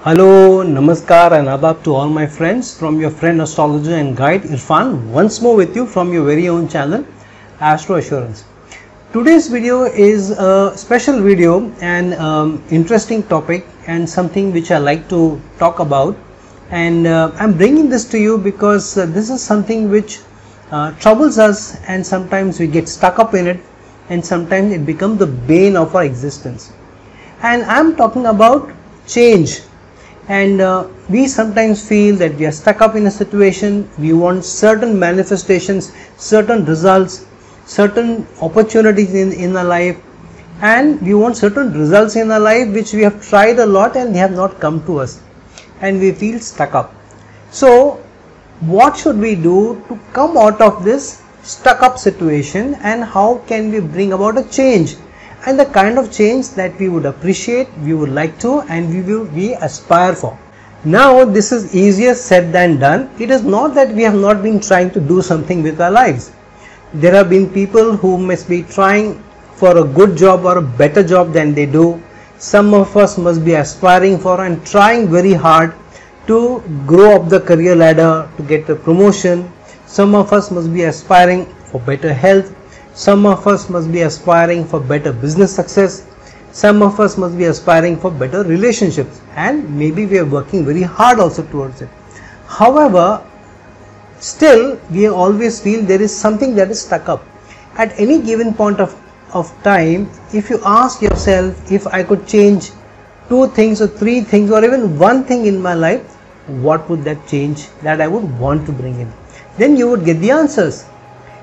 Hello, Namaskar and Adab to all my friends from your friend astrologer and guide Irfan, once more with you from your very own channel Astro Assurance. Today's video is a special video and interesting topic and something which I like to talk about, and I'm bringing this to you because this is something which troubles us, and sometimes we get stuck up in it and sometimes it becomes the bane of our existence. And I'm talking about change. And we sometimes feel that we are stuck up in a situation, we want certain manifestations, certain results, certain opportunities in our life, and we want certain results in our life which we have tried a lot and they have not come to us, and we feel stuck up. So what should we do to come out of this stuck up situation, and how can we bring about a change? And the kind of change that we would appreciate, we would like to, and we aspire for. Now this is easier said than done. It is not that we have not been trying to do something with our lives. There have been people who must be trying for a good job or a better job than they do. Some of us must be aspiring for and trying very hard to grow up the career ladder, to get a promotion. Some of us must be aspiring for better health. Some of us must be aspiring for better business success. Some of us must be aspiring for better relationships, and maybe we are working very hard also towards it. However, still we always feel there is something that is stuck up. At any given point of time, if you ask yourself, if I could change 2 things or 3 things or even 1 thing in my life, what would that change that I would want to bring in? Then you would get the answers.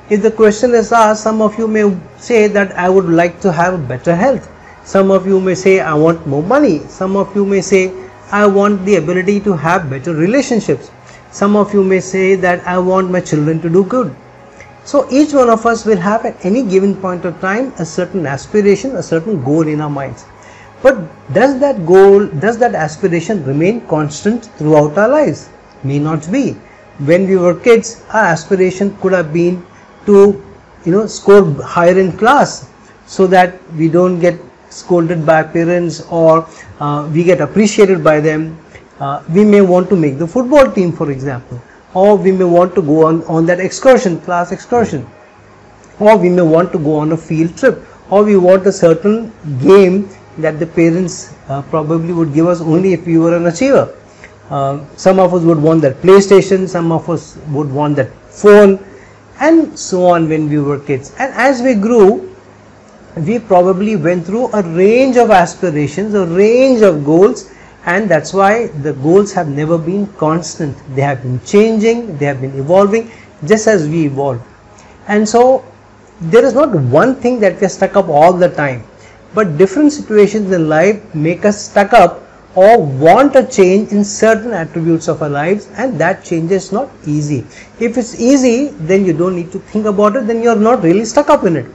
If the question is asked, some of you may say that I would like to have better health. Some of you may say I want more money. Some of you may say I want the ability to have better relationships. Some of you may say that I want my children to do good. So each one of us will have at any given point of time a certain aspiration, a certain goal in our minds. But does that goal, does that aspiration remain constant throughout our lives? May not be. When we were kids, our aspiration could have been to score higher in class so that we don't get scolded by parents, or we get appreciated by them. We may want to make the football team, for example, or we may want to go on that excursion, class excursion, or we may want to go on a field trip, or we want a certain game that the parents probably would give us only if we were an achiever. Some of us would want that PlayStation, some of us would want that phone, and so on when we were kids. And as we grew, we probably went through a range of aspirations, a range of goals, and that's why the goals have never been constant. They have been changing, they have been evolving just as we evolve. And so there is not one thing that we are stuck up all the time, but different situations in life make us stuck up or want a change in certain attributes of our lives, and that change is not easy. If it's easy, then you don't need to think about it, then you are not really stuck up in it.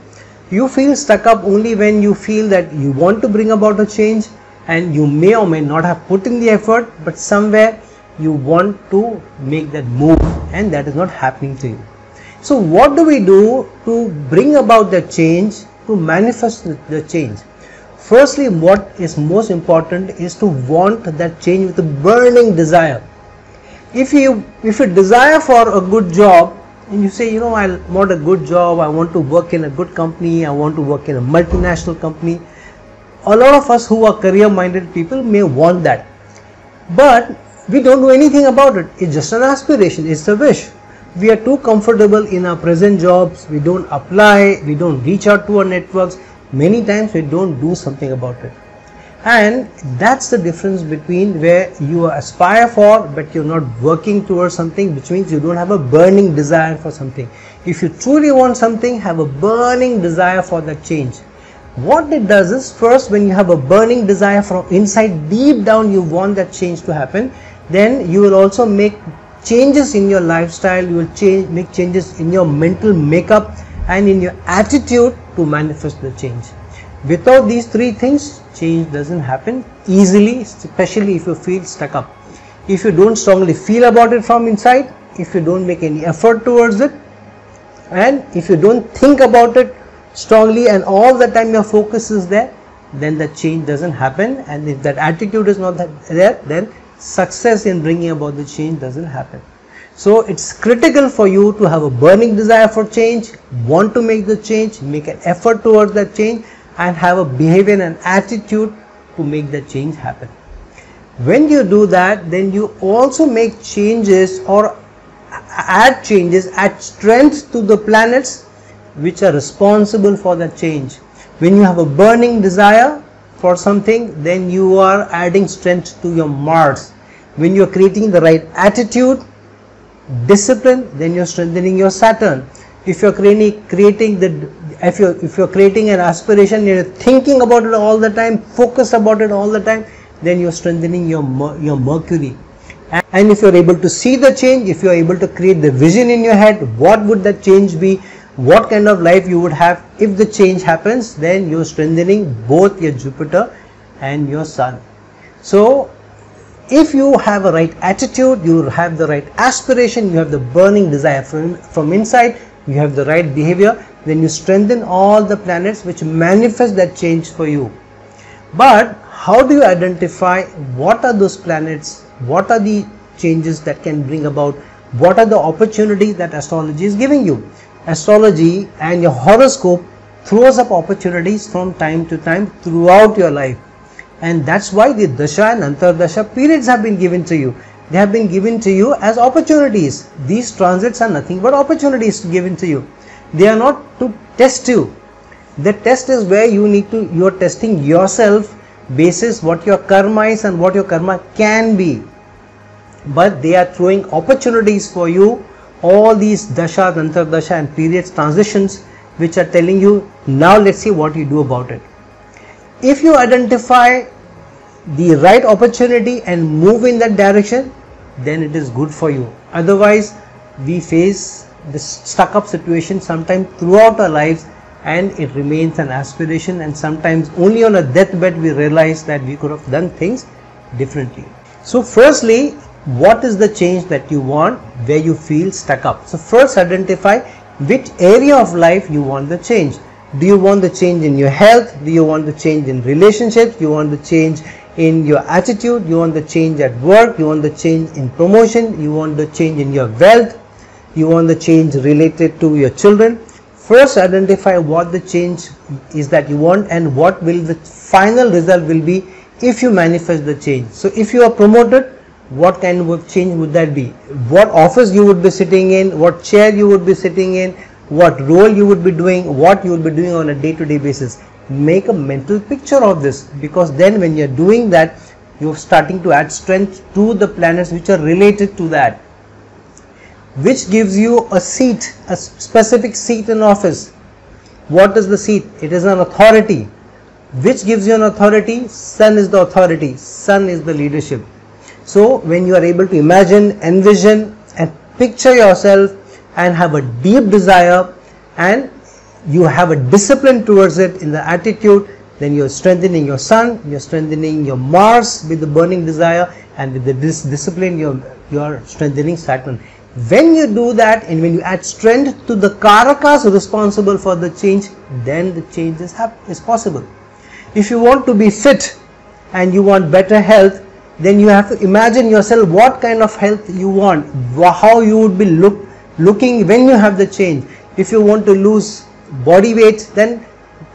You feel stuck up only when you feel that you want to bring about a change, and you may or may not have put in the effort, but somewhere you want to make that move and that is not happening to you. So what do we do to bring about the change, to manifest the change? Firstly, what is most important is to want that change with a burning desire. If you desire for a good job, and you say, I want a good job, I want to work in a good company, I want to work in a multinational company. A lot of us who are career minded people may want that, but we don't do anything about it. It's just an aspiration, it's a wish. We are too comfortable in our present jobs, we don't apply, we don't reach out to our networks. Many times we don't do something about it, and that's the difference between where you aspire for but you're not working towards something, which means you don't have a burning desire for something. If you truly want something, have a burning desire for that change. What it does is, first, when you have a burning desire from inside, deep down you want that change to happen, then you will also make changes in your lifestyle, you will make changes in your mental makeup and in your attitude to manifest the change. Without these 3 things, change doesn't happen easily, especially if you feel stuck up. If you don't strongly feel about it from inside, if you don't make any effort towards it, and if you don't think about it strongly and all the time your focus is there, then the change doesn't happen, and if that attitude is not there, then success in bringing about the change doesn't happen. So it's critical for you to have a burning desire for change, want to make the change, make an effort towards that change, and have a behavior and attitude to make that change happen. When you do that, then you also make changes or add changes, add strength to the planets which are responsible for that change. When you have a burning desire for something, then you are adding strength to your Mars. When you are creating the right attitude, discipline, then you are strengthening your Saturn. If you are creating an aspiration, you are thinking about it all the time, focus about it all the time, then you are strengthening your Mercury. And if you are able to see the change, if you are able to create the vision in your head, what would that change be, what kind of life you would have if the change happens, then you are strengthening both your Jupiter and your Sun. So if you have a right attitude, you have the right aspiration, you have the burning desire from inside, you have the right behavior, then you strengthen all the planets which manifest that change for you. But how do you identify what are those planets, what are the changes that can bring about, what are the opportunities that astrology is giving you? Astrology and your horoscope throws up opportunities from time to time throughout your life, and that's why the Dasha and Antardasha periods have been given to you. They have been given to you as opportunities. These transits are nothing but opportunities given to you. They are not to test you. The test is where you are testing yourself basis what your karma is and what your karma can be. But they are throwing opportunities for you, all these Dasha, Antardasha and periods transitions, which are telling you, now let's see what you do about it. If you identify the right opportunity and move in that direction, then it is good for you. Otherwise, we face this stuck up situation sometimes throughout our lives, and it remains an aspiration, and sometimes only on a deathbed we realize that we could have done things differently. So firstly, what is the change that you want where you feel stuck up? So first identify which area of life you want the change. Do you want the change in your health? Do you want the change in relationships? You want the change in your attitude? You want the change at work? You want the change in promotion? You want the change in your wealth? You want the change related to your children? First identify what the change is that you want and what will the final result will be if you manifest the change. So if you are promoted, what kind of change would that be? What office you would be sitting in, what chair you would be sitting in, what role you would be doing, what you would be doing on a day-to-day basis. Make a mental picture of this, because then when you are doing that, you are starting to add strength to the planets which are related to that. Which gives you a seat, a specific seat in office. What is the seat? It is an authority. Which gives you an authority? Sun is the authority. Sun is the leadership. So when you are able to imagine, envision and picture yourself and have a deep desire and you have a discipline towards it in the attitude, then you are strengthening your Sun, you are strengthening your Mars with the burning desire, and with the discipline you are strengthening Saturn. When you do that and when you add strength to the Karakas responsible for the change, then the change is possible. If you want to be fit and you want better health, then you have to imagine yourself what kind of health you want, how you would be looking when you have the change. If you want to lose body weight, then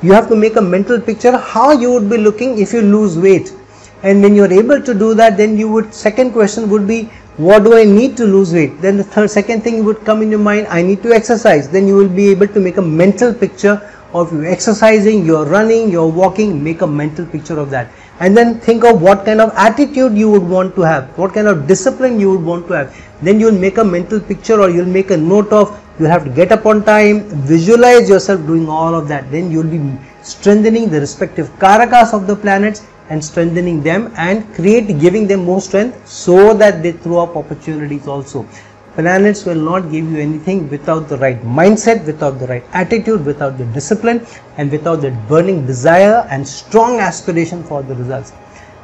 you have to make a mental picture how you would be looking if you lose weight. And when you are able to do that, then second question would be, what do I need to lose weight? Then the second thing would come in your mind, I need to exercise. Then you will be able to make a mental picture of you exercising, you're running, you're walking, make a mental picture of that. And then think of what kind of attitude you would want to have, what kind of discipline you would want to have. Then you'll make a mental picture, or you'll make a note of, you have to get up on time, visualize yourself doing all of that. Then you'll be strengthening the respective Karakas of the planets and strengthening them and giving them more strength so that they throw up opportunities also. Planets will not give you anything without the right mindset, without the right attitude, without the discipline and without the burning desire and strong aspiration for the results.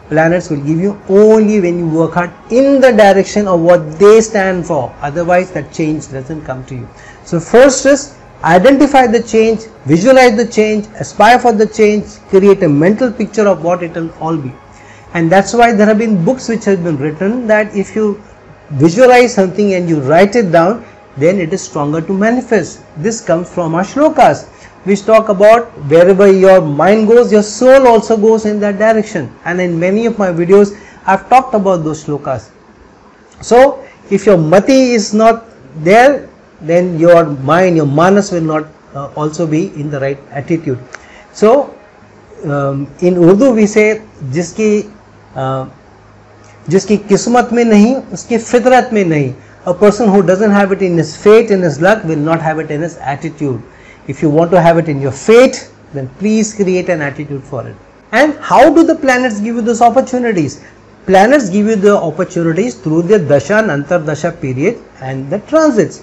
Planets will give you only when you work hard in the direction of what they stand for. Otherwise that change doesn't come to you. So first is identify the change, visualize the change, aspire for the change, create a mental picture of what it will all be. And that's why there have been books which have been written that if you visualize something and you write it down, then it is stronger to manifest. This comes from our shlokas, which talk about wherever your mind goes, your soul also goes in that direction. And in many of my videos, I've talked about those shlokas. So if your mati is not there, then your mind, your manas will not also be in the right attitude. So in Urdu we say, जिसकी किस्मत में नहीं, उसकी फितरत में नहीं. A person who doesn't have it in his fate, in his luck, will not have it in his attitude. If you want to have it in your fate, then please create an attitude for it. And how do the planets give you those opportunities? Planets give you the opportunities through the dasha and antardasha period and the transits.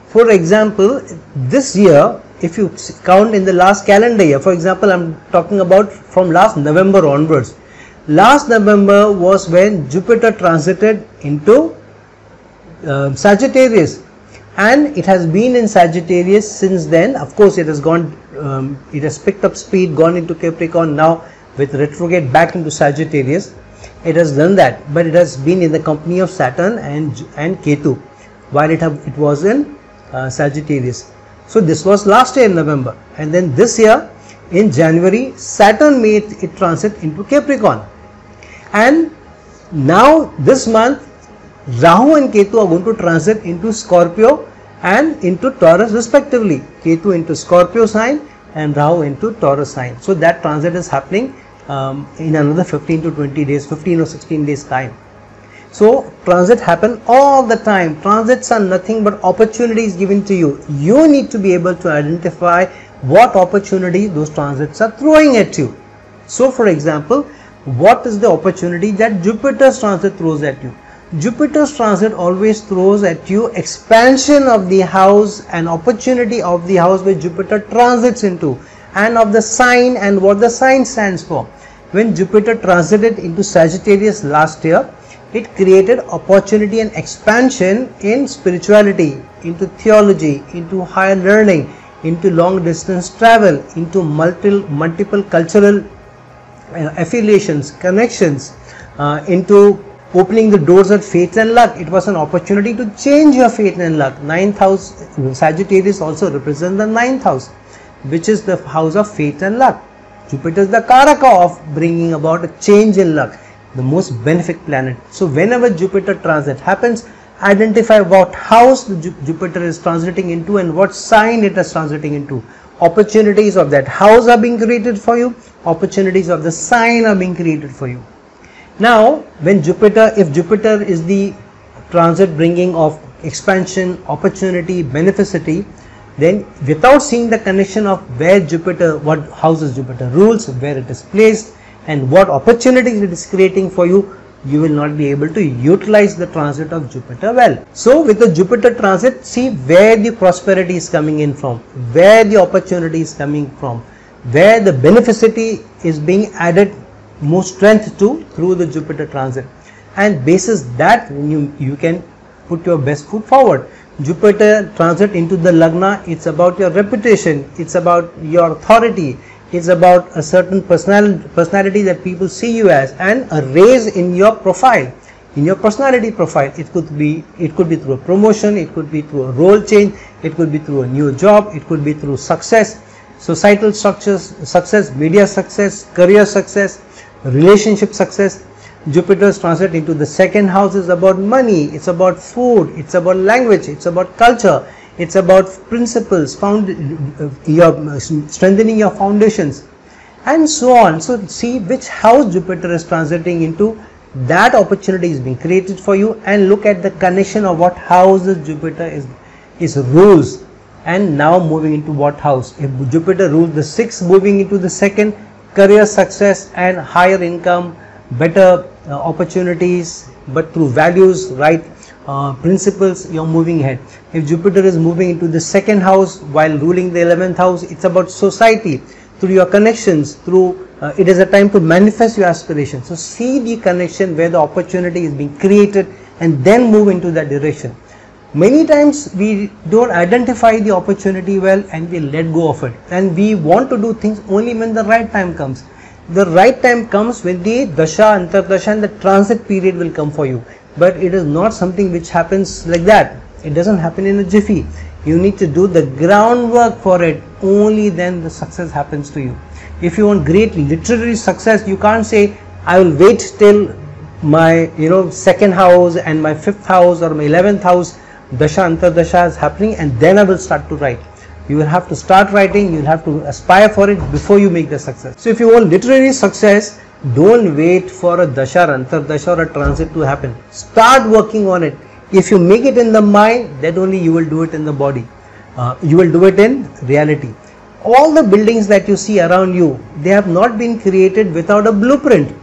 For example, this year, if you count in the last calendar year, for example, I'm talking about from last November onwards. Last November was when Jupiter transited into Sagittarius, and it has been in Sagittarius since then. Of course, it has gone, it has picked up speed, gone into Capricorn now with retrograde back into Sagittarius. It has done that, but it has been in the company of Saturn and Ketu while it was in Sagittarius. So this was last year in November, and then this year in January Saturn made it transit into Capricorn, and now this month Rahu and Ketu are going to transit into Scorpio and into Taurus respectively. Ketu into Scorpio sign and Rahu into Taurus sign. So that transit is happening in another 15 to 20 days, 15 or 16 days time. So transit happen all the time. Transits are nothing but opportunities given to you. You need to be able to identify what opportunity those transits are throwing at you. So for example, what is the opportunity that Jupiter's transit throws at you? Jupiter's transit always throws at you expansion of the house and opportunity of the house which Jupiter transits into, and of the sign and what the sign stands for. When Jupiter transited into Sagittarius last year, it created opportunity and expansion in spirituality, into theology, into higher learning, into long distance travel, into multiple cultural affiliations, connections, into opening the doors of fate and luck. It was an opportunity to change your fate and luck. 9th house, Sagittarius also represents the 9th house, which is the house of fate and luck. Jupiter is the Karaka of bringing about a change in luck, the most benefic planet. So whenever Jupiter transit happens, identify what house Jupiter is transiting into and what sign it is transiting into. Opportunities of that house are being created for you. Opportunities of the sign are being created for you. Now, when if Jupiter is the transit bringing of expansion, opportunity, beneficity, then without seeing the connection of where Jupiter, what houses Jupiter rules, where it is placed, and what opportunities it is creating for you, you will not be able to utilize the transit of Jupiter well. So with the Jupiter transit, see where the prosperity is coming in from, where the opportunity is coming from, where the beneficity is being added more strength to through the Jupiter transit, and basis that you can put your best foot forward. Jupiter transit into the Lagna, it's about your reputation, it's about your authority, it's about a certain personality that people see you as, and a raise in your profile, in your personality profile. It could be through a promotion, it could be through a role change, it could be through a new job, it could be through success, societal success, media success, career success, relationship success. Jupiter's transit into the second house is about money, it's about food, it's about language, it's about culture, it's about principles, strengthening your foundations, and so on. So see which house Jupiter is transiting into, that opportunity is being created for you, and look at the connection of what house Jupiter is rules, and now moving into what house. If Jupiter rules the 6th, moving into the 2nd, career success and higher income, better opportunities, but through values, right principles, you're moving ahead. If Jupiter is moving into the 2nd house while ruling the 11th house, it's about society, through your connections, through it is a time to manifest your aspirations. So see the connection where the opportunity is being created and then move into that direction. Many times we don't identify the opportunity well and we let go of it, and we want to do things only when the right time comes. The right time comes when the dasha, antardasha and the transit period will come for you, but it is not something which happens like that. It doesn't happen in a jiffy. You need to do the groundwork for it, only then the success happens to you. If you want great literary success, you can't say I will wait till my second house and my fifth house or my 11th house dasha antardasha is happening and then I will start to write. You will have to start writing, you will have to aspire for it before you make the success. So if you want literary success, don't wait for a dasha, antardasha or a transit to happen. Start working on it. If you make it in the mind, then only you will do it in the body. You will do it in reality. All the buildings that you see around you, they have not been created without a blueprint,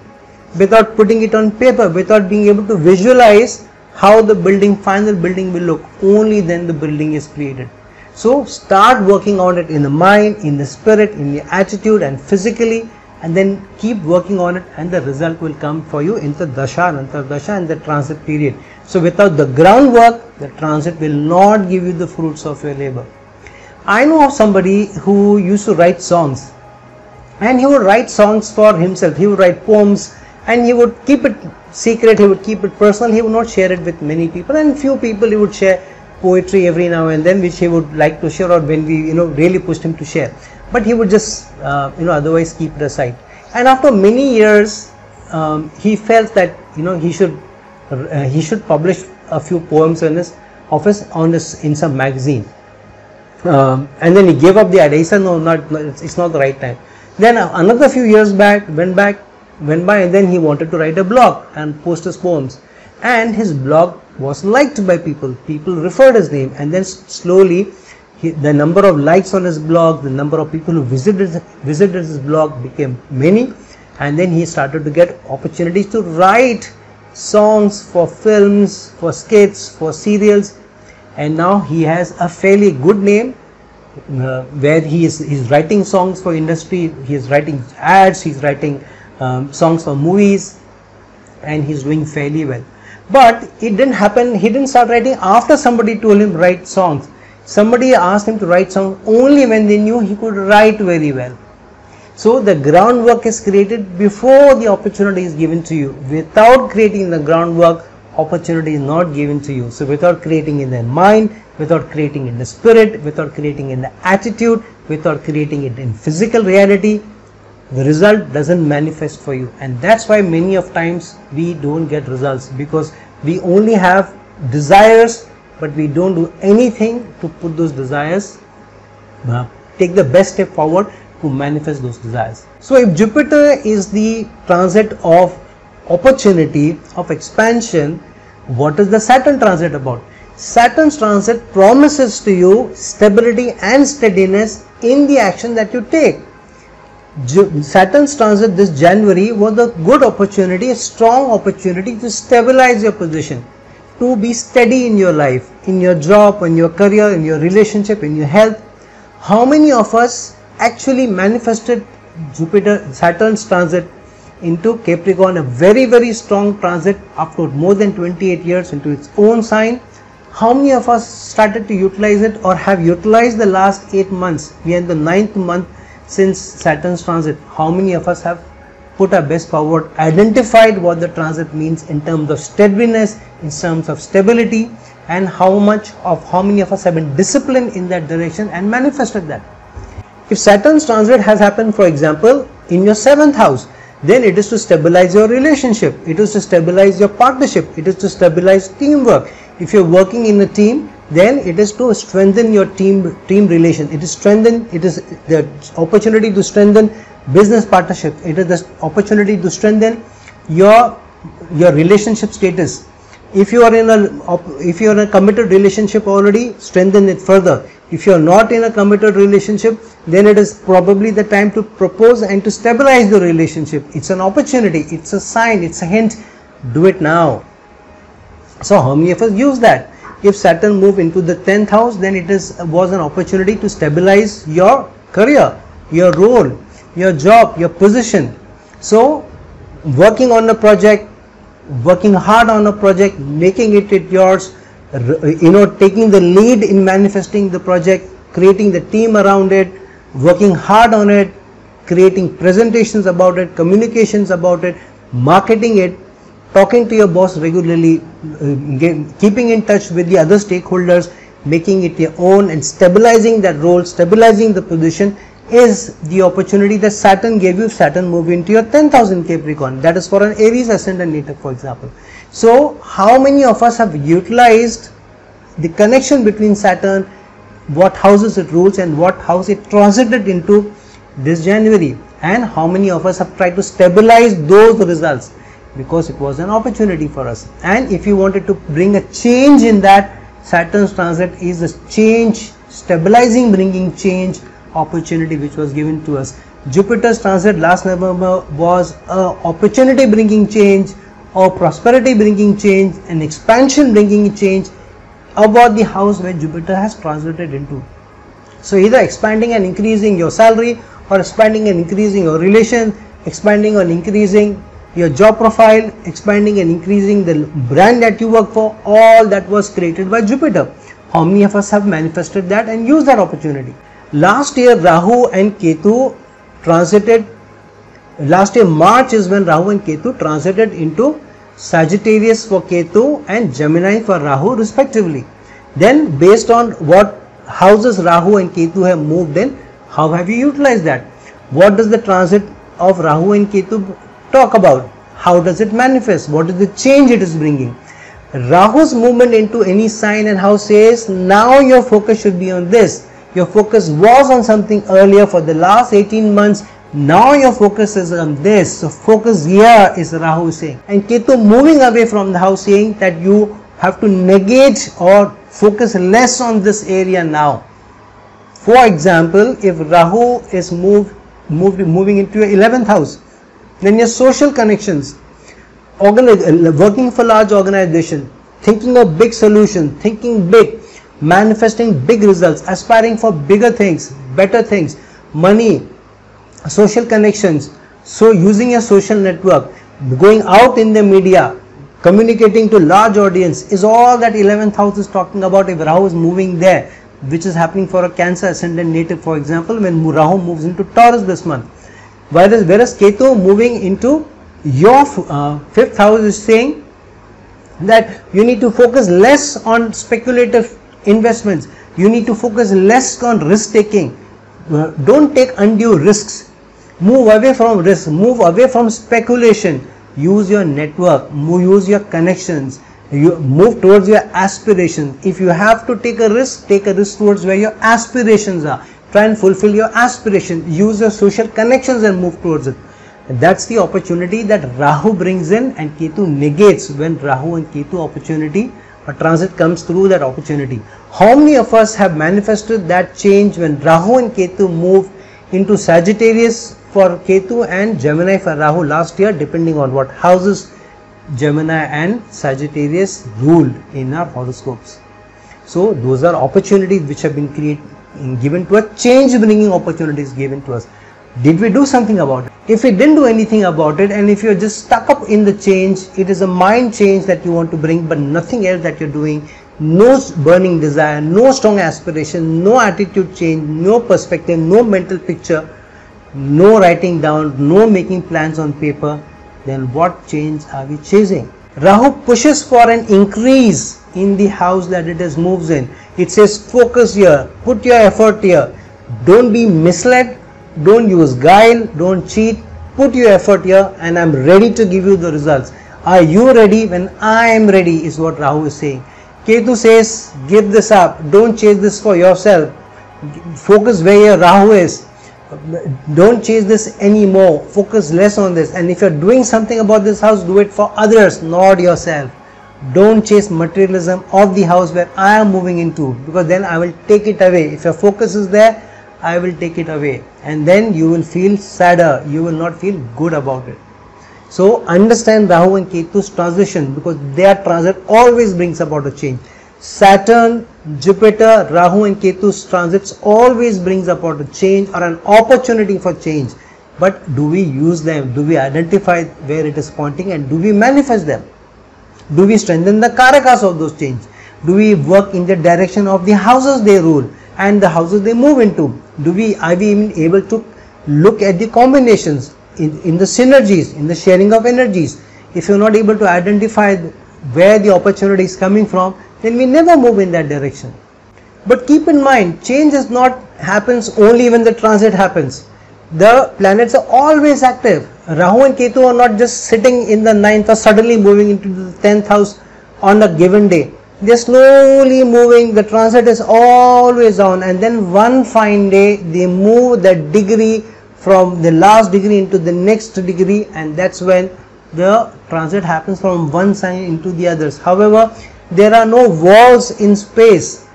without putting it on paper, without being able to visualize how the final building will look. Only then the building is created. So start working on it in the mind, in the spirit, in the attitude and physically, and then keep working on it, and the result will come for you in the dasha, antardasha and the transit period. So without the groundwork, the transit will not give you the fruits of your labor. I know of somebody who used to write songs, and he would write songs for himself. He would write poems and he would keep it secret, he would keep it personal, he would not share it with many people, and few people he would share poetry every now and then which he would like to share, or when we really pushed him to share, but he would just otherwise keep it aside. And after many years he felt that he should publish a few poems in his office in some magazine, and then he gave up the idea. He said no, it's not the right time. Then another few years went by, and then he wanted to write a blog and post his poems, and his blog was liked by people. People referred his name, and then slowly the number of likes on his blog, the number of people who visited his blog became many, and then he started to get opportunities to write songs for films, for skits, for serials, and now he has a fairly good name where he's writing songs for industry, he is writing ads, he's writing songs for movies, and he's doing fairly well. But it didn't happen, he didn't start writing after somebody told him write songs. Somebody asked him to write songs only when they knew he could write very well. So the groundwork is created before the opportunity is given to you. Without creating the groundwork, opportunity is not given to you. So without creating in the mind, without creating in the spirit, without creating in the attitude, without creating it in physical reality, the result doesn't manifest for you. And that's why many of times we don't get results, because we only have desires, but we don't do anything to put those desires, take the best step forward to manifest those desires. So if Jupiter is the transit of opportunity, of expansion, what is the Saturn transit about? Saturn's transit promises to you stability and steadiness in the action that you take. Saturn's transit this January was a good opportunity, a strong opportunity to stabilize your position, to be steady in your life, in your job, in your career, in your relationship, in your health. How many of us actually manifested Saturn's transit into Capricorn, a very, very strong transit after more than 28 years into its own sign? How many of us started to utilize it or have utilized the last 8 months? We are in the 9th month since Saturn's transit. How many of us have put our best forward, identified what the transit means in terms of steadiness, in terms of stability, and how many of us have been disciplined in that direction and manifested that? If Saturn's transit has happened, for example, in your 7th house, then it is to stabilize your relationship, it is to stabilize your partnership, it is to stabilize teamwork. If you're working in a team, then it is to strengthen your team relation. It is the opportunity to strengthen business partnership. It is the opportunity to strengthen your relationship status. If you are in a committed relationship already, strengthen it further. If you are not in a committed relationship, then it is probably the time to propose and to stabilize the relationship. It's an opportunity, it's a sign, it's a hint. Do it now. So how many of us use that? If Saturn moved into the 10th house, then it was an opportunity to stabilize your career, your role, your job, your position. So working on a project, working hard on a project, making it yours, taking the lead in manifesting the project, creating the team around it, working hard on it, creating presentations about it, communications about it, marketing it, talking to your boss regularly, keeping in touch with the other stakeholders, making it your own, and stabilizing that role, stabilizing the position is the opportunity that Saturn gave you. Saturn moved into your 10,000 Capricorn. That is for an Aries ascendant native, for example. So how many of us have utilized the connection between Saturn, what houses it rules and what house it transited into this January, and how many of us have tried to stabilize those results, because it was an opportunity for us. And if you wanted to bring a change in that, Saturn's transit is a change, stabilizing, bringing change opportunity which was given to us. Jupiter's transit last November was a opportunity bringing change, or prosperity bringing change, an expansion bringing change about the house where Jupiter has transited into. So either expanding and increasing your salary, or expanding and increasing your relation, expanding and increasing your job profile, expanding and increasing the brand that you work for, all that was created by Jupiter. How many of us have manifested that and used that opportunity? Last year Rahu and Ketu transited, last year March is when Rahu and Ketu transited into Sagittarius for Ketu and Gemini for Rahu respectively. Then based on what houses Rahu and Ketu have moved in, how have you utilized that? What does the transit of Rahu and Ketu talk about? How does it manifest? What is the change it is bringing? Rahu's movement into any sign and house says, now your focus should be on this. Your focus was on something earlier for the last 18 months. Now your focus is on this. So focus here is Rahu saying. And Ketu moving away from the house saying that you have to negate or focus less on this area now. For example, if Rahu is moving into your 11th house, then your social connections, working for large organization, thinking of big solutions, thinking big, manifesting big results, aspiring for bigger things, better things, money, social connections, so using your social network, going out in the media, communicating to large audience, is all that 11th house is talking about. If Rahu is moving there, which is happening for a Cancer ascendant native, for example, when Rahu moves into Taurus this month. Whereas Ketu moving into your 5th house is saying that you need to focus less on speculative investments, you need to focus less on risk taking, don't take undue risks, move away from risk, move away from speculation, use your network, use your connections, you move towards your aspirations. If you have to take a risk towards where your aspirations are. Try and fulfill your aspiration, use your social connections and move towards it. And that's the opportunity that Rahu brings in, and Ketu negates when Rahu and Ketu opportunity or transit comes through that opportunity. How many of us have manifested that change when Rahu and Ketu moved into Sagittarius for Ketu and Gemini for Rahu last year, depending on what houses Gemini and Sagittarius ruled in our horoscopes. So those are opportunities which have been given to us, change bringing opportunities given to us. Did we do something about it? If we didn't do anything about it, and if you're just stuck up in the change, it is a mind change that you want to bring, but nothing else that you're doing, no burning desire, no strong aspiration, no attitude change, no perspective, no mental picture, no writing down, no making plans on paper, then what change are we chasing? Rahu pushes for an increase in the house that it has moves in. It says focus here, put your effort here, don't be misled, don't use guile, don't cheat, put your effort here, and I'm ready to give you the results. Are you ready? When I am ready is what Rahu is saying. Ketu says give this up, don't chase this for yourself, focus where your Rahu is, don't chase this anymore, focus less on this, and if you're doing something about this house, do it for others, not yourself. Don't chase materialism of the house where I am moving into, because then I will take it away. If your focus is there, I will take it away, and then you will feel sadder, you will not feel good about it. So understand Rahu and Ketu's transition, because their transit always brings about a change. Saturn, Jupiter, Rahu and Ketu's transits always brings about a change or an opportunity for change. But do we use them? Do we identify where it is pointing, and do we manifest them? Do we strengthen the karakas of those change? Do we work in the direction of the houses they rule and the houses they move into? Are we even able to look at the combinations, in the synergies, in the sharing of energies? If you're not able to identify where the opportunity is coming from, then we never move in that direction. But keep in mind, change is not happens only when the transit happens. The planets are always active. Rahu and Ketu are not just sitting in the 9th or suddenly moving into the 10th house on a given day. They're slowly moving, the transit is always on, and then one fine day they move the degree from the last degree into the next degree, and that's when the transit happens from one sign into the others. However, there are no walls in space.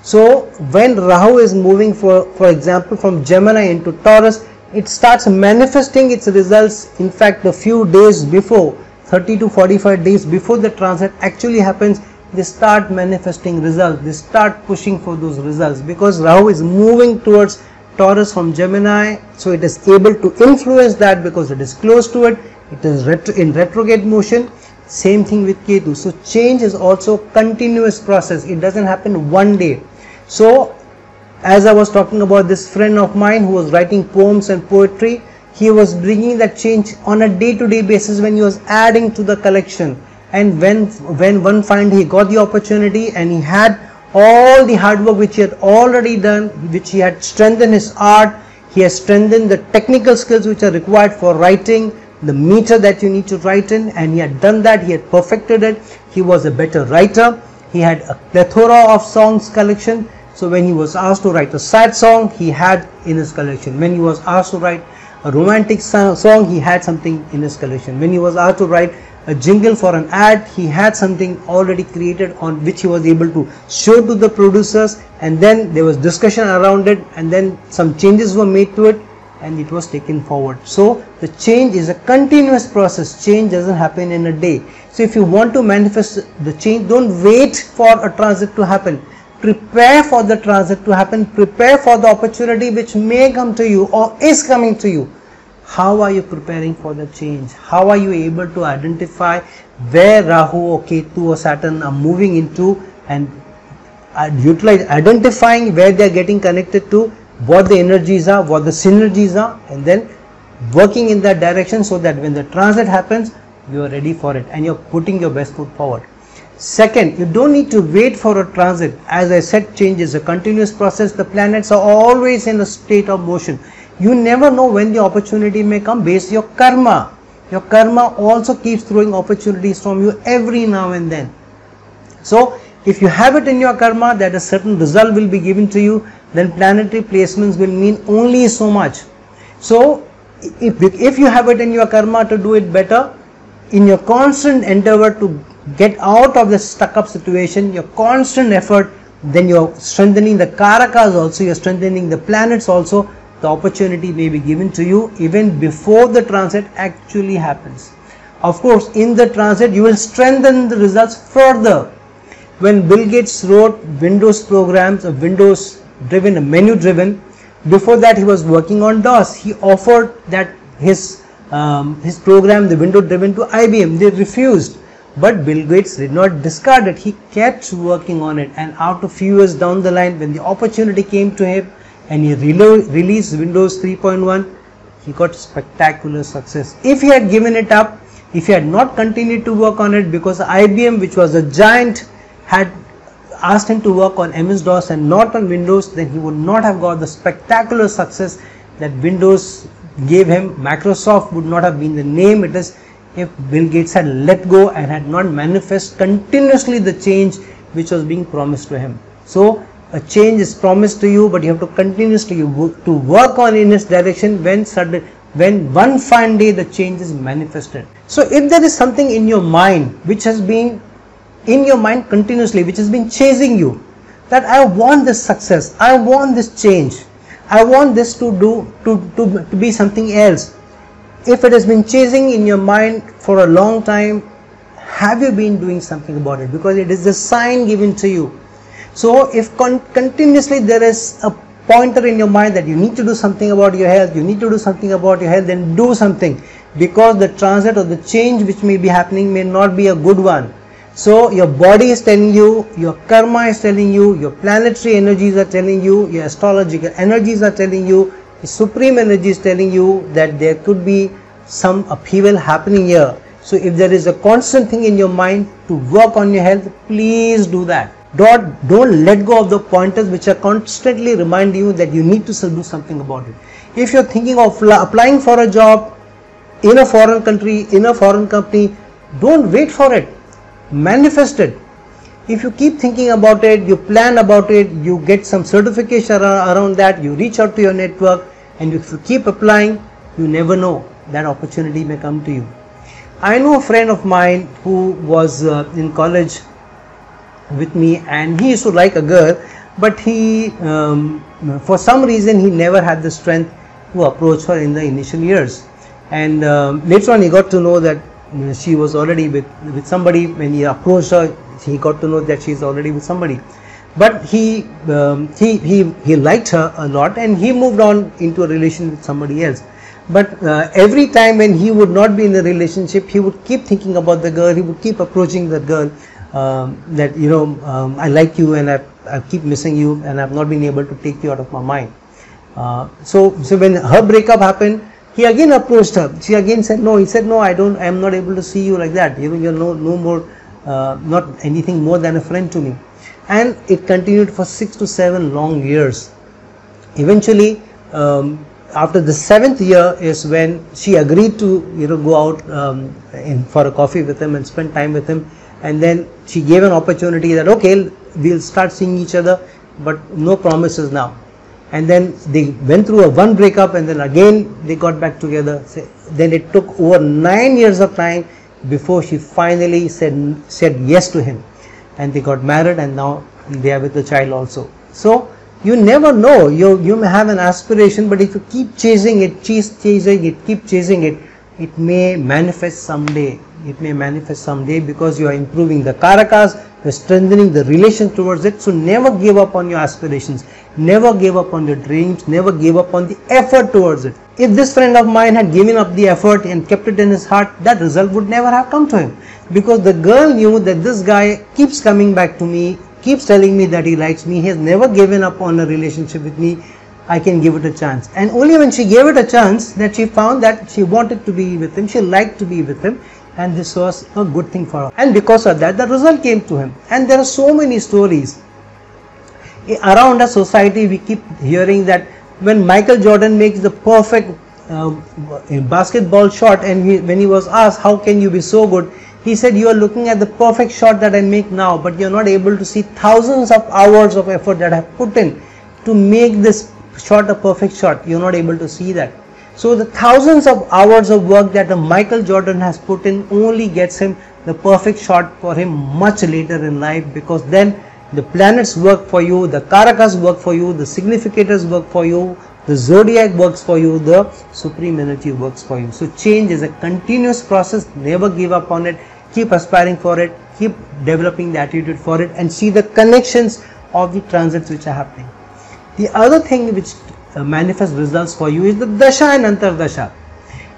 So when Rahu is moving, for example, from Gemini into Taurus, it starts manifesting its results, in fact, a few days before, 30 to 45 days before the transit actually happens. They start manifesting results, they start pushing for those results, because Rahu is moving towards Taurus from Gemini, so it is able to influence that because it is close to it. It is in retrograde motion. Same thing with Ketu. So change is also continuous process. It doesn't happen one day. So as I was talking about this friend of mine who was writing poems and poetry, he was bringing that change on a day-to-day basis when he was adding to the collection. And when one fine he got the opportunity and he had all the hard work which he had already done, which he had strengthened his art, he has strengthened the technical skills which are required for writing, the meter that you need to write in, and he had done that, he had perfected it. He was a better writer. He had a plethora of songs collection. So when he was asked to write a sad song, he had in his collection. When he was asked to write a romantic song, he had something in his collection. When he was asked to write a jingle for an ad, he had something already created on which he was able to show to the producers, and then there was discussion around it, and then some changes were made to it and it was taken forward. So the change is a continuous process. Change doesn't happen in a day. So if you want to manifest the change, don't wait for a transit to happen. Prepare for the transit to happen. Prepare for the opportunity which may come to you or is coming to you. How are you preparing for the change? How are you able to identify where Rahu or Ketu or Saturn are moving into, and identifying where they are getting connected to, what the energies are, what the synergies are, and then working in that direction so that when the transit happens, you are ready for it and you are putting your best foot forward. Second, you don't need to wait for a transit. As I said, change is a continuous process. The planets are always in a state of motion. You never know when the opportunity may come based on your karma. Your karma also keeps throwing opportunities from you every now and then. So if you have it in your karma that a certain result will be given to you, then planetary placements will mean only so much. So if you have it in your karma to do it better, in your constant endeavor to get out of the stuck up situation, your constant effort, then you are strengthening the karakas also, you are strengthening the planets also. The opportunity may be given to you even before the transit actually happens. Of course, in the transit you will strengthen the results further. When Bill Gates wrote Windows programs, Windows driven, menu driven, before that he was working on DOS. He offered that his program, the Windows driven, to IBM. They refused, but Bill Gates did not discard it. He kept working on it, and after a few years down the line, when the opportunity came to him and he released Windows 3.1, he got spectacular success. If he had given it up, if he had not continued to work on it, because IBM, which was a giant, had asked him to work on MS-DOS and not on Windows, then he would not have got the spectacular success that Windows gave him. Microsoft would not have been the name it is if Bill Gates had let go and had not manifest continuously the change which was being promised to him. So a change is promised to you, but you have to continuously work on in its direction. When one fine day the change is manifested. So if there is something in your mind which has been in your mind continuously, which has been chasing you, that I want this success, I want this change, I want this to be something else. If it has been chasing in your mind for a long time, have you been doing something about it? Because it is a sign given to you. So if continuously there is a pointer in your mind that you need to do something about your health, you need to do something about your health, then do something, because the transit or the change which may be happening may not be a good one. So your body is telling you, your karma is telling you, your planetary energies are telling you, your astrological energies are telling you, the supreme energy is telling you that there could be some upheaval happening here. So if there is a constant thing in your mind to work on your health, please do that. Don't let go of the pointers which are constantly reminding you that you need to do something about it. If you're thinking of applying for a job in a foreign country, in a foreign company, don't wait for it. Manifest it. If you keep thinking about it, you plan about it, you get some certification around that, you reach out to your network, and if you keep applying, you never know, that opportunity may come to you. I know a friend of mine who was in college with me, and he used to like a girl, but he for some reason he never had the strength to approach her in the initial years, and later on he got to know that she was already with somebody. When he approached her, he got to know that she is already with somebody, but he liked her a lot, and he moved on into a relation with somebody else. But every time when he would not be in the relationship, he would keep thinking about the girl, he would keep approaching the girl, that I like you and I keep missing you and I have not been able to take you out of my mind. So when her breakup happened, he again approached her. She again said no. He said no, I am not able to see you like that. You're no more, not anything more than a friend to me. And it continued for 6 to 7 long years. Eventually, after the 7th year is when she agreed to go out for a coffee with him and spend time with him. And then she gave an opportunity that okay, we'll start seeing each other, but no promises now. And then they went through one breakup, and then again they got back together. Then it took over 9 years of time before she finally said yes to him, and they got married, and now they are with a child also. So you never know. You may have an aspiration, but if you keep chasing it, keep chasing it, it may manifest someday. It may manifest someday because you are improving the karakas, you are strengthening the relation towards it. So never give up on your aspirations, never give up on your dreams, never give up on the effort towards it. If this friend of mine had given up the effort and kept it in his heart, that result would never have come to him, because the girl knew that this guy keeps coming back to me, keeps telling me that he likes me, he has never given up on a relationship with me, I can give it a chance. And only when she gave it a chance that she found that she wanted to be with him, she liked to be with him, and this was a good thing for her. And because of that, the result came to him. And there are so many stories around our society. We keep hearing that when Michael Jordan makes the perfect basketball shot, and when he was asked, how can you be so good, he said, you are looking at the perfect shot that I make now, but you are not able to see thousands of hours of effort that I have put in to make this shot a perfect shot. You are not able to see that. So the thousands of hours of work that Michael Jordan has put in only gets him the perfect shot for him much later in life, because then the planets work for you, the karakas work for you, the significators work for you, the zodiac works for you, the supreme energy works for you. So change is a continuous process. Never give up on it. Keep aspiring for it. Keep developing the attitude for it, and see the connections of the transits which are happening. The other thing which manifest results for you is the dasha and antardasha.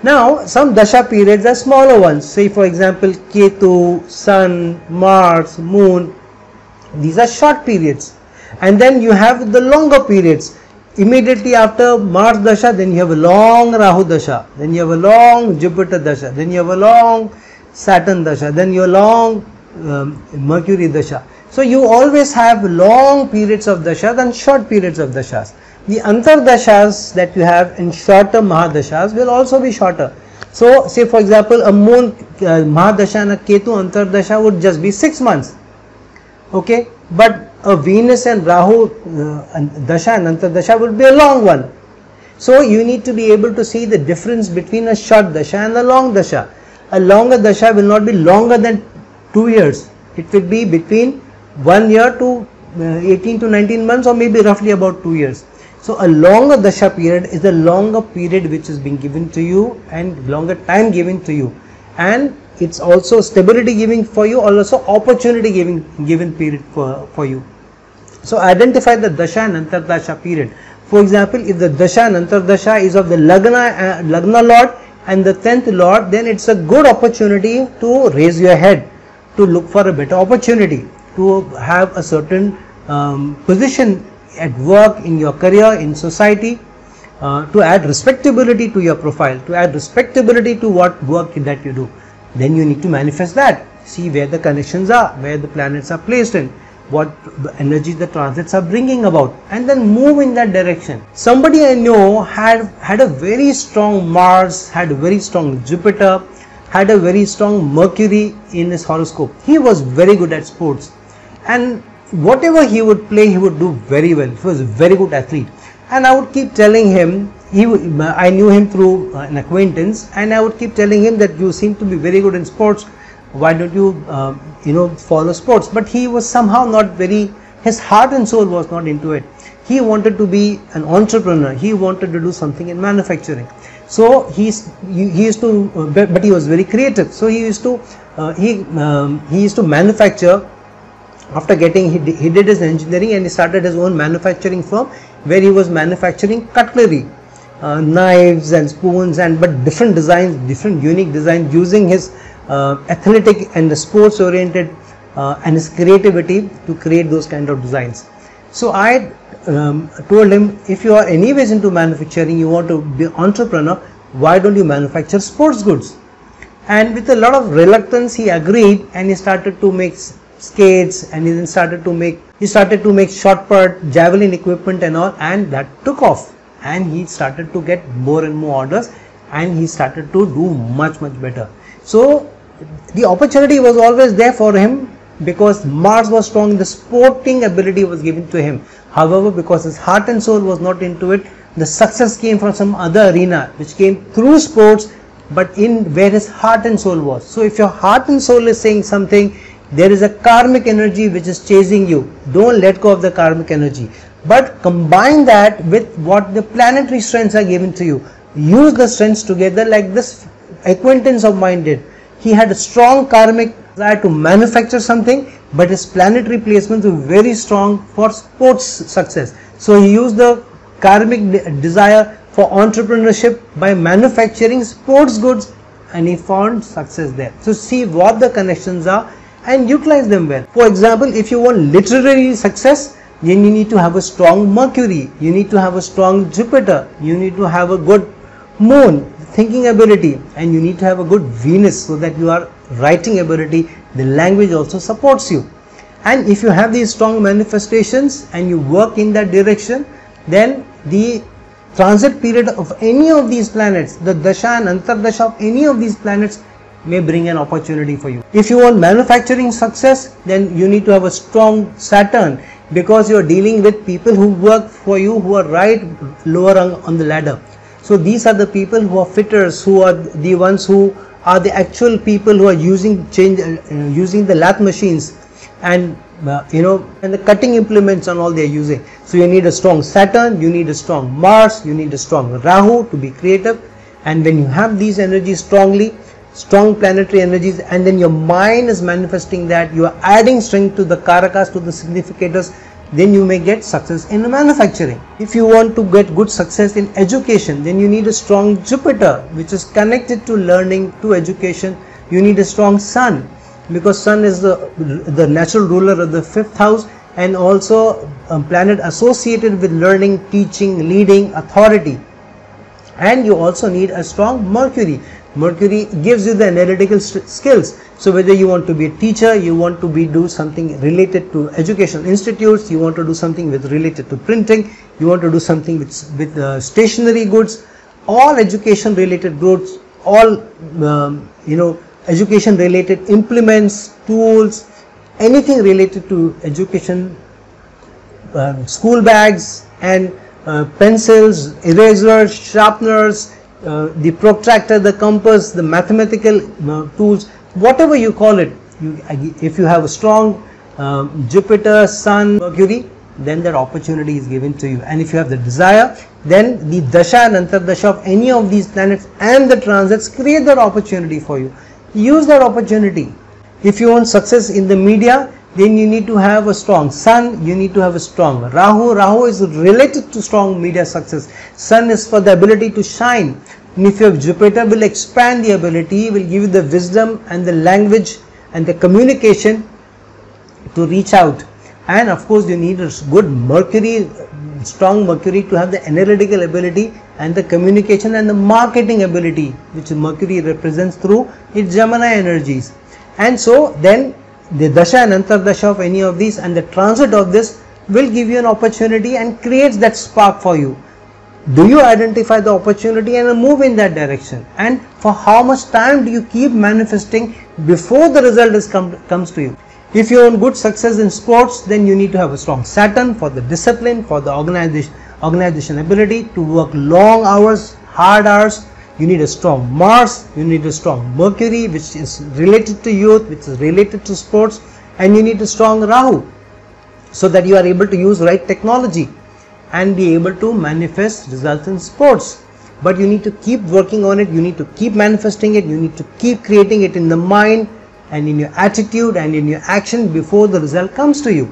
Now some dasha periods are smaller ones. Say for example Ketu, Sun, Mars, Moon. These are short periods. And then you have the longer periods. Immediately after Mars dasha, then you have a long Rahu dasha, then you have a long Jupiter dasha, then you have a long Saturn dasha, then you have a long Mercury dasha. So you always have long periods of dashas and short periods of dashas. The antardashas that you have in shorter mahadashas will also be shorter. So say for example a moon mahadasha and a Ketu antardasha would just be 6 months. Okay, but a Venus and Rahu dasha and antardasha would be a long one. So you need to be able to see the difference between a short dasha and a long dasha. A longer dasha will not be longer than 2 years. It will be between 1 year to 18 to 19 months, or maybe roughly about 2 years. So a longer dasha period is a longer period which is being given to you, and longer time given to you, and it's also stability giving for you, also opportunity given period for you. So identify the dasha and antardasha period. For example, if the dasha and antardasha is of the Lagna Lord and the 10th Lord, then it's a good opportunity to raise your head, to look for a better opportunity, to have a certain position at work, in your career, in society, to add respectability to your profile, to add respectability to what work that you do. Then you need to manifest that. See where the connections are, where the planets are placed in, what energy the transits are bringing about, and then move in that direction. Somebody I know had a very strong Mars, had a very strong Jupiter, had a very strong Mercury in his horoscope. He was very good at sports, and whatever he would play, he would do very well. He was a very good athlete, and I would keep telling him, I knew him through an acquaintance, and I would keep telling him that you seem to be very good in sports. Why don't you follow sports? But he was somehow not very, his heart and soul was not into it. He wanted to be an entrepreneur. He wanted to do something in manufacturing. So he used to, but he was very creative. So he used to manufacture. After getting, he did his engineering and he started his own manufacturing firm where he was manufacturing cutlery, knives and spoons, but different designs, different unique designs, using his athletic and the sports oriented and his creativity to create those kind of designs. So I told him, if you are anyways into manufacturing, you want to be an entrepreneur, why don't you manufacture sports goods? And with a lot of reluctance he agreed, and he started to make skates, and he then started to make shot put, javelin equipment and all, and that took off, and he started to get more and more orders, and he started to do much better. So the opportunity was always there for him because Mars was strong, the sporting ability was given to him. However, because his heart and soul was not into it, the success came from some other arena which came through sports, but in where his heart and soul was. So if your heart and soul is saying something, there is a karmic energy which is chasing you. Don't let go of the karmic energy, but combine that with what the planetary strengths are given to you. Use the strengths together, like this acquaintance of mine did. He had a strong karmic desire to manufacture something, but his planetary placements were very strong for sports success. So he used the karmic desire for entrepreneurship by manufacturing sports goods, and he found success there. So see what the connections are and utilize them well. For example, if you want literary success, then you need to have a strong Mercury, you need to have a strong Jupiter, you need to have a good Moon, thinking ability, and you need to have a good Venus, so that your writing ability, the language also supports you. And if you have these strong manifestations and you work in that direction, then the transit period of any of these planets, the dasha and antardasha of any of these planets, may bring an opportunity for you. If you want manufacturing success, then you need to have a strong Saturn, because you are dealing with people who work for you, who are right lower on the ladder. So these are the people who are fitters, who are the ones who are the actual people who are using the lathe machines and and the cutting implements and all they are using. So you need a strong Saturn, you need a strong Mars, you need a strong Rahu to be creative. And when you have these energies strong planetary energies, and then your mind is manifesting that, you are adding strength to the karakas, to the significators, then you may get success in manufacturing. If you want to get good success in education, then you need a strong Jupiter, which is connected to learning, to education. You need a strong Sun, because Sun is the natural ruler of the 5th house, and also a planet associated with learning, teaching, leading, authority. And you also need a strong Mercury. Mercury gives you the analytical skills. So whether you want to be a teacher, you want to do something related to educational institutes, you want to do something related to printing, you want to do something with stationery goods, all education related goods, all education related implements, tools, anything related to education, school bags and pencils, erasers, sharpeners, the protractor, the compass, the mathematical tools, whatever you call it. If you have a strong Jupiter, Sun, Mercury, then that opportunity is given to you. And if you have the desire, then the dasha and antardasha of any of these planets and the transits create that opportunity for you. Use that opportunity. If you want success in the media, then you need to have a strong Sun, you need to have a strong Rahu. Rahu is related to strong media success. Sun is for the ability to shine. And if you have Jupiter, will expand the ability, will give you the wisdom and the language and the communication to reach out. And of course you need a good Mercury, strong Mercury, to have the analytical ability and the communication and the marketing ability, which Mercury represents through its Gemini energies. And so then the dasha and antardasha of any of these and the transit of this will give you an opportunity and creates that spark for you. Do you identify the opportunity and move in that direction? And for how much time do you keep manifesting before the result comes to you? If you want good success in sports, then you need to have a strong Saturn for the discipline, for the organization ability to work long hours, hard hours. You need a strong Mars, you need a strong Mercury, which is related to youth, which is related to sports, and you need a strong Rahu, so that you are able to use right technology and be able to manifest results in sports. But you need to keep working on it, you need to keep manifesting it, you need to keep creating it in the mind and in your attitude and in your action before the result comes to you.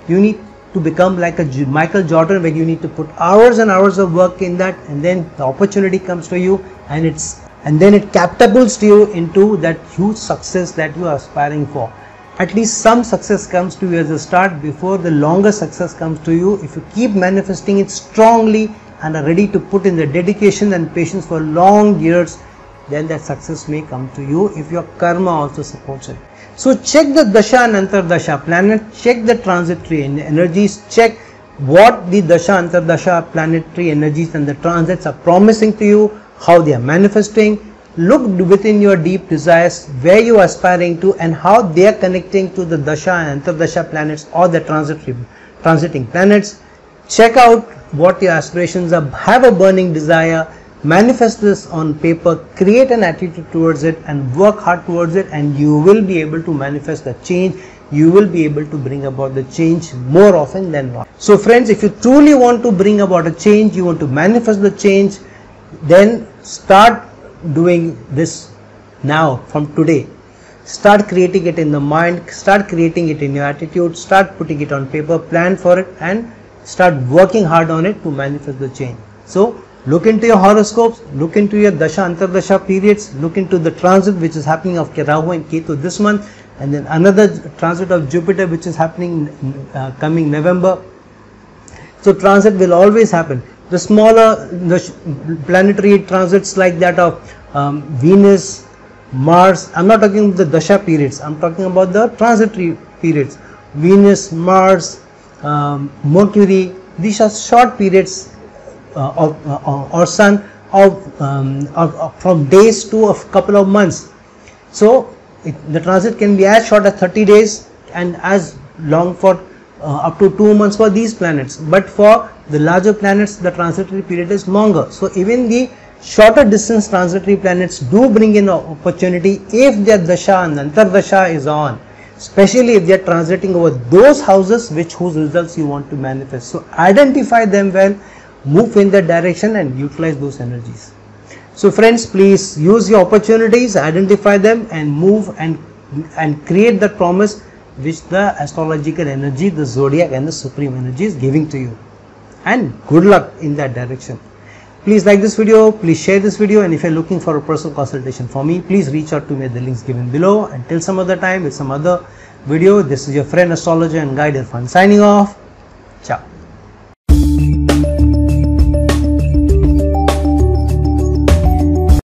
You need to become like a Michael Jordan, where you need to put hours and hours of work in that, and then the opportunity comes to you, and then it catapults you into that huge success that you are aspiring for. At least some success comes to you as a start before the longer success comes to you. If you keep manifesting it strongly and are ready to put in the dedication and patience for long years, then that success may come to you if your karma also supports it. So check the dasha and antardasha planet, check the transitory energies, check what the dasha antardasha planetary energies and the transits are promising to you, how they are manifesting. Look within your deep desires, where you are aspiring to, and how they are connecting to the dasha and antardasha planets or the transiting planets. Check out what your aspirations are, have a burning desire, manifest this on paper, create an attitude towards it and work hard towards it, and you will be able to manifest the change. You will be able to bring about the change more often than not. So friends, if you truly want to bring about a change, you want to manifest the change, then start doing this now, from today. Start creating it in the mind, start creating it in your attitude, start putting it on paper, plan for it, and start working hard on it to manifest the change. So look into your horoscopes, look into your dasha antardasha periods, look into the transit which is happening of Rahu and Ketu this month, and then another transit of Jupiter which is happening coming November. So transit will always happen. The smaller planetary transits like that of Venus, Mars, I'm not talking about the dasha periods, I'm talking about the transitory periods. Venus, Mars, Mercury, these are short periods or Sun from days to a couple of months. So the transit can be as short as 30 days and as long for up to 2 months for these planets, but for the larger planets the transitory period is longer. So even the shorter distance transitory planets do bring in opportunity if their dasha and antardasha is on, especially if they are transiting over those houses whose results you want to manifest. So identify them well, move in that direction and utilize those energies. So friends, please use your opportunities, identify them and move and create that promise which the astrological energy, the zodiac and the supreme energy is giving to you. And good luck in that direction. Please like this video, please share this video, and if you are looking for a personal consultation for me, please reach out to me at the links given below. Until some other time with some other video, this is your friend astrologer and guide Irfan signing off. Ciao.